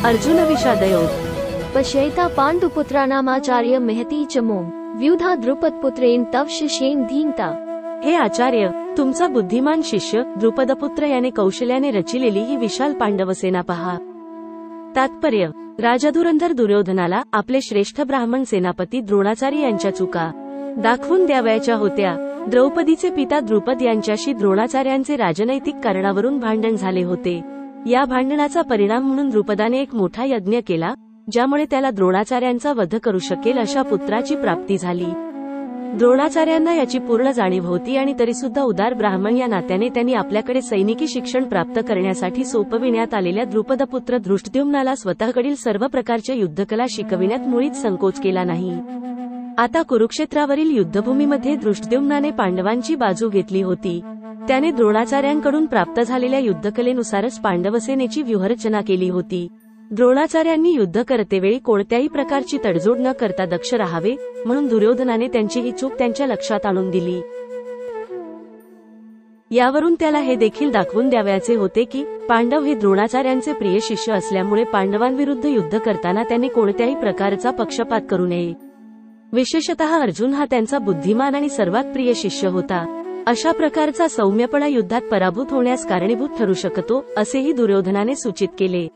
अर्जुन विषादयोग पश्यैता पाण्डुपुत्राणामाचार्य महती च मोम व्युधा द्रुपदपुत्रेण तव शिष्येन धीनता। हे आचार्य, तुमचा बुद्धिमान शिष्य द्रुपदपुत्र याने कौशल्याने रचिलेली ही विशाल पांडवसेना पहा। तात्पर्य: राजा धुरंधर दुर्योधनाला आपले श्रेष्ठ ब्राह्मण सेनापती द्रोणाचार्य यांच्या चुका दाखवून द्यावयाच्या होत्या। द्रौपदीचे पिता द्रुपद यांच्याशी द्रोणाचार्यांचे राजनैतिक कारणावरून भांडण झाले होते। या भांडणाचा परिणाम म्हणून द्रुपदाने एक मोठा यज्ञ केला, ज्यामुळे त्याला द्रोणाचार्यांचा वध करू शकेल अशा पुत्राची प्राप्ती झाली। द्रोणाचार्यांना याची पूर्ण जाणीव होती आणि तरीसुद्धा उदार ब्राह्मण या नात्याने त्यांनी आपल्याकडे सैनिकी शिक्षण प्राप्त करण्यासाठी सोपविण्यात आलेल्या द्रुपदपुत्र धृष्टद्युम्नाला स्वतःकडील सर्व प्रकारच्या युद्धकला शिकविण्यात मुळीच संकोच केला नाही। आता कुरुक्षेत्रावरील युद्धभूमीमध्ये धृष्टद्युम्नाने पांडवांची बाजू घेतली होती। त्याने द्रोणाचार्यांकडून प्राप्त झालेल्या युद्धकलेनुसारच पांडवसेनेची व्यूहरचना केली होती। द्रोणाचार्यांनी युद्ध करतेवेळी कोणत्याही प्रकारची तडजोड न करता दक्ष राहावे, म्हणून दुर्योधनाने त्यांची ही चूक त्यांच्या लक्षात आणून दिली। यावरून त्याला हे देखील दाखवून द्यावयाचे होते की पांडव हे द्रोणाचार्यांचे प्रिय शिष्य असल्यामुळे पांडवांविरुद्ध युद्ध करताना त्यांनी कोणत्याही प्रकारचा पक्षपात करू नये। विशेषतः अर्जुन हा त्यांचा बुद्धिमान आणि सर्वात प्रिय शिष्य होता। अशा प्रकारचा सौम्यपणा युद्धात पराभूत होण्यास कारणीभूत ठरू शकतो, असेही दुर्योधनाने सूचित केले।